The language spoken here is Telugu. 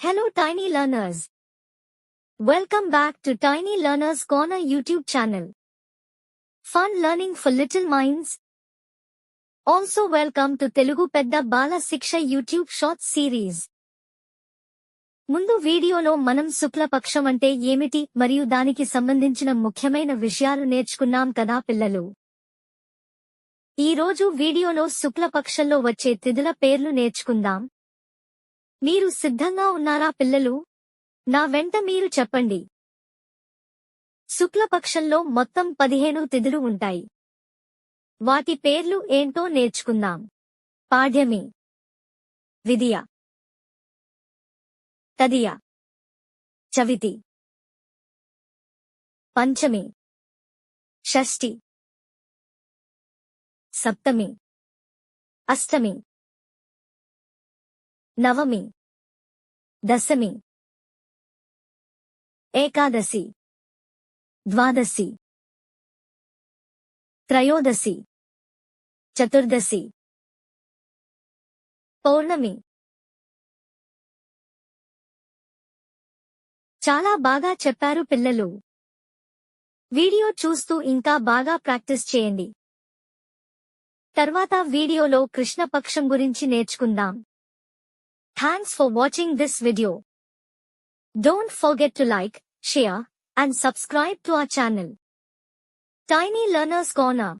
Hello tiny learners. Welcome back to Tiny Learners Corner YouTube channel. Fun learning for little minds. Also welcome to Telugu Pedda Bala Siksha YouTube Shorts series. ముందు వీడియోలో మనం శుక్లపక్షం అంటే ఏమిటి మరియు దానికి సంబంధించిన ముఖ్యమైన విషయాలు నేర్చుకున్నాం కదా పిల్లలు. ఈ రోజు వీడియోలో శుక్లపక్షంలో వచ్చే తిథుల పేర్లు నేర్చుకుందాం. మీరు సిద్ధంగా ఉన్నారా పిల్లలు? నా వెంట మీరు చెప్పండి. శుక్లపక్షంలో మొత్తం 15 తిథులు ఉంటాయి. వాటి పేర్లు ఏంటో నేర్చుకుందాం. పాడ్యమి, విదియ, తదియ, చవితి, పంచమి, షష్ఠి, సప్తమి, అష్టమి, నవమి, దశమి, ఏకాదశి, ద్వాదశి, త్రయోదశి, చతుర్దశి, పౌర్ణమి. చాలా బాగా చెప్పారు పిల్లలు. వీడియో చూస్తూ ఇంకా బాగా ప్రాక్టీస్ చేయండి. తర్వాత వీడియోలో కృష్ణపక్షం గురించి నేర్చుకుందాం. Thanks for watching this video. Don't forget to like, share, and subscribe to our channel. Tiny Learners Corner.